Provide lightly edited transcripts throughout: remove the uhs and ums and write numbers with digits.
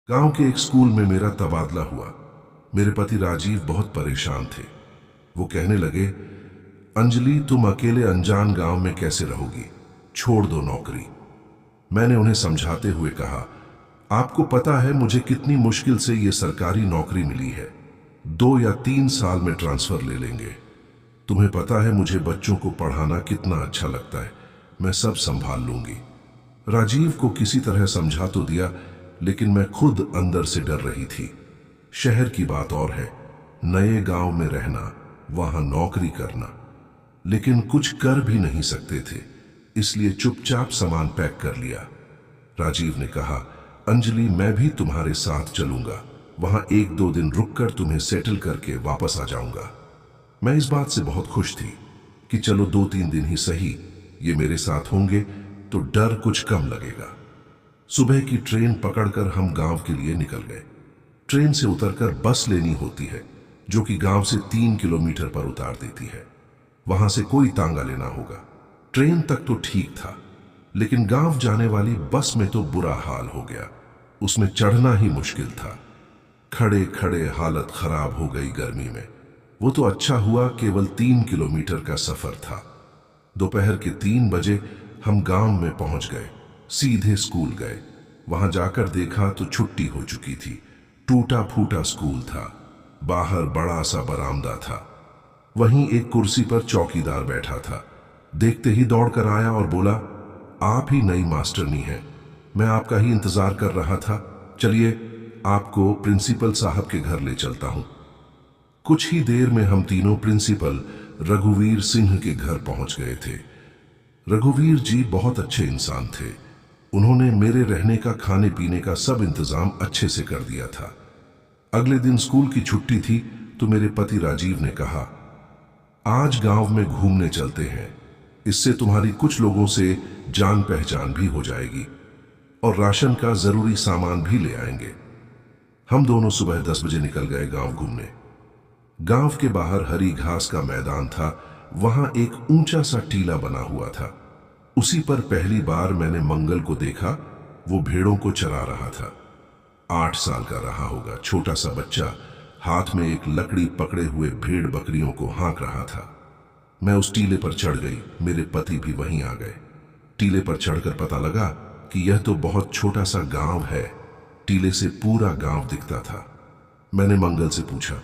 गांव के एक स्कूल में मेरा तबादला हुआ। मेरे पति राजीव बहुत परेशान थे। वो कहने लगे, अंजलि, तुम अकेले अनजान गांव में कैसे रहोगी? छोड़ दो नौकरी। मैंने उन्हें समझाते हुए कहा, आपको पता है मुझे कितनी मुश्किल से ये सरकारी नौकरी मिली है। 2 या 3 साल में ट्रांसफर ले लेंगे। तुम्हें पता है मुझे बच्चों को पढ़ाना कितना अच्छा लगता है। मैं सब संभाल लूंगी। राजीव को किसी तरह समझा तो दिया, लेकिन मैं खुद अंदर से डर रही थी। शहर की बात और है, नए गांव में रहना, वहां नौकरी करना, लेकिन कुछ कर भी नहीं सकते थे, इसलिए चुपचाप सामान पैक कर लिया। राजीव ने कहा, अंजलि, मैं भी तुम्हारे साथ चलूंगा। वहां 1-2 दिन रुककर तुम्हें सेटल करके वापस आ जाऊंगा। मैं इस बात से बहुत खुश थी कि चलो 2-3 दिन ही सही, ये मेरे साथ होंगे तो डर कुछ कम लगेगा। सुबह की ट्रेन पकड़कर हम गांव के लिए निकल गए। ट्रेन से उतरकर बस लेनी होती है, जो कि गांव से 3 किलोमीटर पर उतार देती है। वहां से कोई तांगा लेना होगा। ट्रेन तक तो ठीक था, लेकिन गांव जाने वाली बस में तो बुरा हाल हो गया। उसमें चढ़ना ही मुश्किल था। खड़े खड़े हालत खराब हो गई गर्मी में। वो तो अच्छा हुआ केवल 3 किलोमीटर का सफर था। दोपहर के 3 बजे हम गांव में पहुंच गए। सीधे स्कूल गए। वहां जाकर देखा तो छुट्टी हो चुकी थी। टूटा फूटा स्कूल था। बाहर बड़ा सा बरामदा था। वहीं एक कुर्सी पर चौकीदार बैठा था। देखते ही दौड़कर आया और बोला, आप ही नई मास्टरनी हैं। मैं आपका ही इंतजार कर रहा था। चलिए, आपको प्रिंसिपल साहब के घर ले चलता हूं। कुछ ही देर में हम तीनों प्रिंसिपल रघुवीर सिंह के घर पहुंच गए थे। रघुवीर जी बहुत अच्छे इंसान थे। उन्होंने मेरे रहने का, खाने पीने का सब इंतजाम अच्छे से कर दिया था। अगले दिन स्कूल की छुट्टी थी तो मेरे पति राजीव ने कहा, आज गांव में घूमने चलते हैं। इससे तुम्हारी कुछ लोगों से जान पहचान भी हो जाएगी और राशन का जरूरी सामान भी ले आएंगे। हम दोनों सुबह 10 बजे निकल गए गांव घूमने। गांव के बाहर हरी घास का मैदान था। वहां एक ऊंचा सा टीला बना हुआ था। उसी पर पहली बार मैंने मंगल को देखा। वो भेड़ों को चरा रहा था। 8 साल का रहा होगा, छोटा सा बच्चा हाथ में एक लकड़ी पकड़े हुए भेड़ बकरियों को हाँक रहा था। मैं उस टीले पर चढ़ गई। मेरे पति भी वहीं आ गए। टीले पर चढ़कर पता लगा कि यह तो बहुत छोटा सा गांव है। टीले से पूरा गांव दिखता था। मैंने मंगल से पूछा,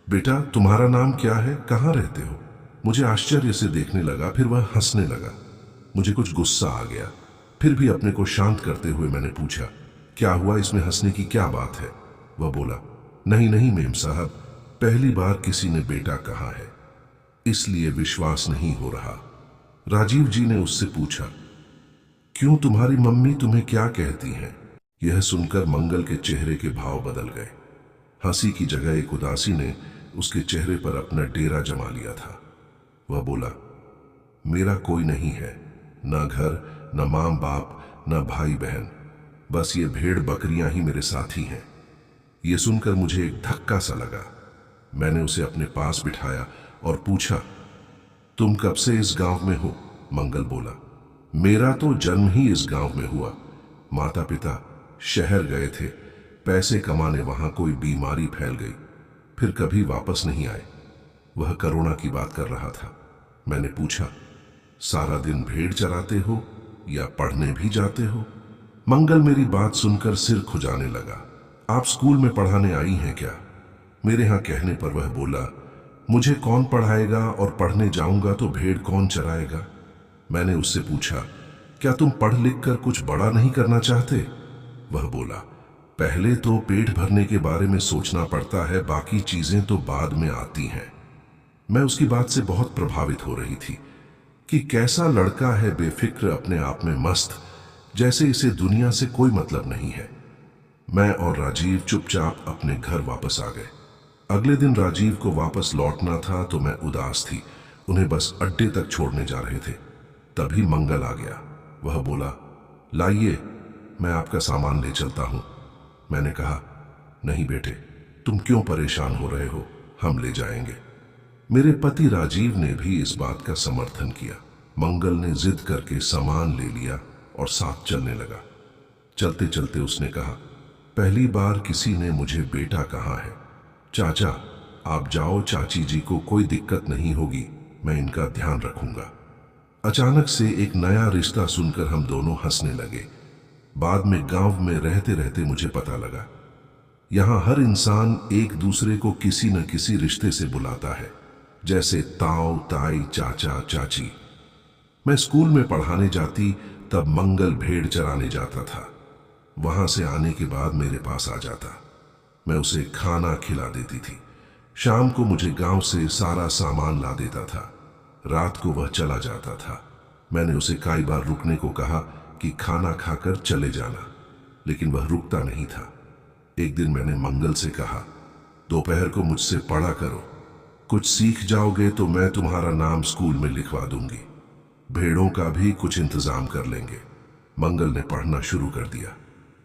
बेटा, तुम्हारा नाम क्या है? कहाँ रहते हो? मुझे आश्चर्य से देखने लगा, फिर वह हंसने लगा। मुझे कुछ गुस्सा आ गया। फिर भी अपने को शांत करते हुए मैंने पूछा, क्या हुआ? इसमें हंसने की क्या बात है? वह बोला, नहीं नहीं मेम साहब, पहली बार किसी ने बेटा कहा है, इसलिए विश्वास नहीं हो रहा। राजीव जी ने उससे पूछा, क्यों, तुम्हारी मम्मी तुम्हें क्या कहती हैं? यह सुनकर मंगल के चेहरे के भाव बदल गए। हंसी की जगह एक उदासी ने उसके चेहरे पर अपना डेरा जमा लिया था। वह बोला, मेरा कोई नहीं है, ना घर, ना मां बाप, ना भाई बहन, बस ये भेड़ बकरियां ही मेरे साथी हैं। ये सुनकर मुझे एक धक्का सा लगा। मैंने उसे अपने पास बिठाया और पूछा, तुम कब से इस गांव में हो? मंगल बोला, मेरा तो जन्म ही इस गांव में हुआ। माता पिता शहर गए थे पैसे कमाने, वहां कोई बीमारी फैल गई, फिर कभी वापस नहीं आए। वह कोरोना की बात कर रहा था। मैंने पूछा, सारा दिन भेड़ चराते हो या पढ़ने भी जाते हो? मंगल मेरी बात सुनकर सिर खुजाने लगा। आप स्कूल में पढ़ाने आई हैं क्या? मेरे यहां कहने पर वह बोला, मुझे कौन पढ़ाएगा और पढ़ने जाऊंगा तो भेड़ कौन चराएगा? मैंने उससे पूछा, क्या तुम पढ़ लिख कर कुछ बड़ा नहीं करना चाहते? वह बोला, पहले तो पेट भरने के बारे में सोचना पड़ता है, बाकी चीजें तो बाद में आती हैं। मैं उसकी बात से बहुत प्रभावित हो रही थी कि कैसा लड़का है, बेफिक्र, अपने आप में मस्त, जैसे इसे दुनिया से कोई मतलब नहीं है। मैं और राजीव चुपचाप अपने घर वापस आ गए। अगले दिन राजीव को वापस लौटना था तो मैं उदास थी। उन्हें बस अड्डे तक छोड़ने जा रहे थे। तभी मंगल आ गया। वह बोला, लाइए, मैं आपका सामान ले चलता हूं। मैंने कहा, नहीं बेटे, तुम क्यों परेशान हो रहे हो, हम ले जाएंगे। मेरे पति राजीव ने भी इस बात का समर्थन किया। मंगल ने जिद करके सामान ले लिया और साथ चलने लगा। चलते चलते उसने कहा, पहली बार किसी ने मुझे बेटा कहा है। चाचा, आप जाओ, चाची जी को कोई दिक्कत नहीं होगी, मैं इनका ध्यान रखूंगा। अचानक से एक नया रिश्ता सुनकर हम दोनों हंसने लगे। बाद में गांव में रहते रहते मुझे पता लगा, यहां हर इंसान एक दूसरे को किसी न किसी रिश्ते से बुलाता है, जैसे ताऊ ताई, चाचा चाची। मैं स्कूल में पढ़ाने जाती तब मंगल भेड़ चराने जाता था। वहां से आने के बाद मेरे पास आ जाता, मैं उसे खाना खिला देती थी। शाम को मुझे गांव से सारा सामान ला देता था। रात को वह चला जाता था। मैंने उसे कई बार रुकने को कहा कि खाना खाकर चले जाना, लेकिन वह रुकता नहीं था। एक दिन मैंने मंगल से कहा, दोपहर को मुझसे पढ़ा करो, कुछ सीख जाओगे तो मैं तुम्हारा नाम स्कूल में लिखवा दूंगी। भेड़ों का भी कुछ इंतजाम कर लेंगे। मंगल ने पढ़ना शुरू कर दिया।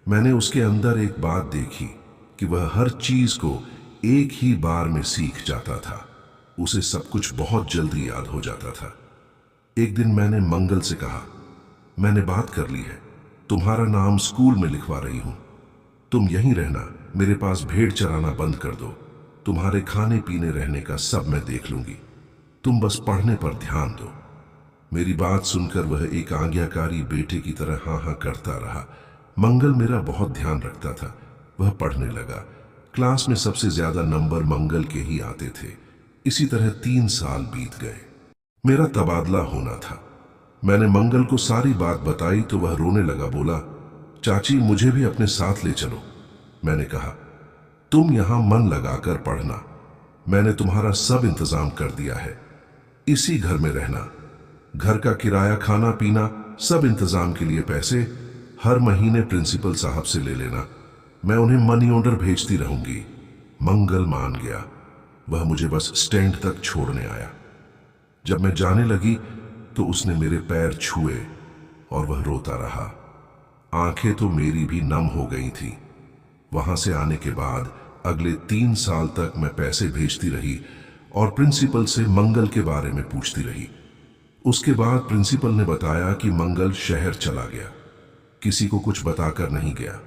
मैंने उसके अंदर एक बात देखी कि वह हर चीज को एक ही बार में सीख जाता था। उसे सब कुछ बहुत जल्दी याद हो जाता था। एक दिन मैंने मंगल से कहा, मैंने बात कर ली है, तुम्हारा नाम स्कूल में लिखवा रही हूं। तुम यहीं रहना, मेरे पास भेड़ चराना बंद कर दो। तुम्हारे खाने पीने रहने का सब मैं देख लूंगी, तुम बस पढ़ने पर ध्यान दो। मेरी बात सुनकर वह एक आज्ञाकारी बेटे की तरह हाँ हाँ करता रहा। मंगल मेरा बहुत ध्यान रखता था। वह पढ़ने लगा। क्लास में सबसे ज्यादा नंबर मंगल के ही आते थे। इसी तरह 3 साल बीत गए। मेरा तबादला होना था। मैंने मंगल को सारी बात बताई तो वह रोने लगा। बोला, चाची मुझे भी अपने साथ ले चलो। मैंने कहा, तुम यहां मन लगाकर पढ़ना, मैंने तुम्हारा सब इंतजाम कर दिया है। इसी घर में रहना, घर का किराया, खाना पीना, सब इंतजाम के लिए पैसे हर महीने प्रिंसिपल साहब से ले लेना, मैं उन्हें मनी ऑर्डर भेजती रहूंगी। मंगल मान गया। वह मुझे बस स्टैंड तक छोड़ने आया। जब मैं जाने लगी तो उसने मेरे पैर छुए और वह रोता रहा। आंखें तो मेरी भी नम हो गई थी। वहां से आने के बाद अगले 3 साल तक मैं पैसे भेजती रही और प्रिंसिपल से मंगल के बारे में पूछती रही। उसके बाद प्रिंसिपल ने बताया कि मंगल शहर चला गया, किसी को कुछ बताकर नहीं गया।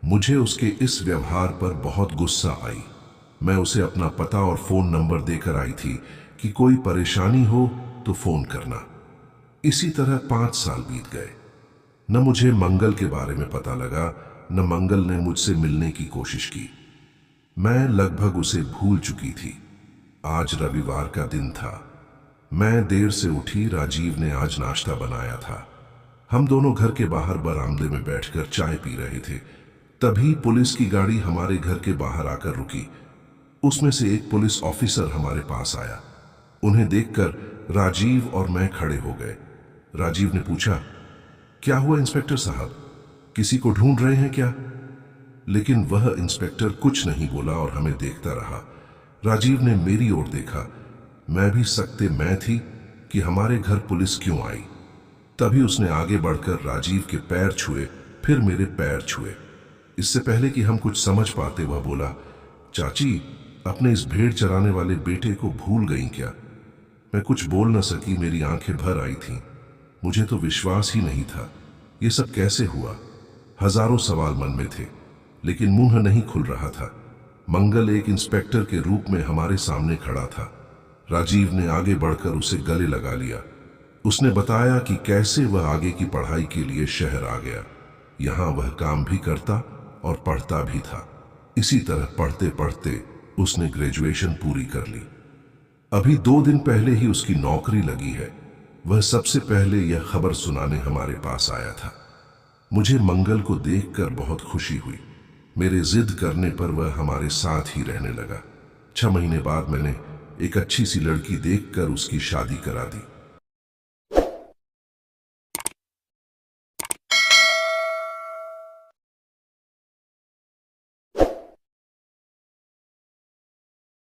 मुझे उसके इस व्यवहार पर बहुत गुस्सा आई। मैं उसे अपना पता और फोन नंबर देकर आई थी कि कोई परेशानी हो तो फोन करना। इसी तरह 5 साल बीत गए। न मुझे मंगल के बारे में पता लगा, न मंगल ने मुझसे मिलने की कोशिश की। मैं लगभग उसे भूल चुकी थी। आज रविवार का दिन था। मैं देर से उठी। राजीव ने आज नाश्ता बनाया था। हम दोनों घर के बाहर बरामदे में बैठकर चाय पी रहे थे। तभी पुलिस की गाड़ी हमारे घर के बाहर आकर रुकी। उसमें से एक पुलिस ऑफिसर हमारे पास आया। उन्हें देखकर राजीव और मैं खड़े हो गए। राजीव ने पूछा, क्या हुआ इंस्पेक्टर साहब, किसी को ढूंढ रहे हैं क्या? लेकिन वह इंस्पेक्टर कुछ नहीं बोला और हमें देखता रहा। राजीव ने मेरी ओर देखा। मैं भी सकते मैं थी कि हमारे घर पुलिस क्यों आई। तभी उसने आगे बढ़कर राजीव के पैर छुए, फिर मेरे पैर छुए। इससे पहले कि हम कुछ समझ पाते वह बोला, चाची अपने इस भेड़ चराने वाले बेटे को भूल गई क्या? मैं कुछ बोल न सकी, मेरी आंखें भर आई थीं। मुझे तो विश्वास ही नहीं था। ये सब कैसे हुआ? हजारों सवाल मन में थे, लेकिन मुंह नहीं खुल रहा था। मंगल एक इंस्पेक्टर के रूप में हमारे सामने खड़ा था। राजीव ने आगे बढ़कर उसे गले लगा लिया। उसने बताया कि कैसे वह आगे की पढ़ाई के लिए शहर आ गया। यहां वह काम भी करता और पढ़ता भी था। इसी तरह पढ़ते पढ़ते उसने ग्रेजुएशन पूरी कर ली। अभी 2 दिन पहले ही उसकी नौकरी लगी है। वह सबसे पहले यह खबर सुनाने हमारे पास आया था। मुझे मंगल को देखकर बहुत खुशी हुई। मेरे जिद करने पर वह हमारे साथ ही रहने लगा। 6 महीने बाद मैंने एक अच्छी सी लड़की देखकर उसकी शादी करा दी।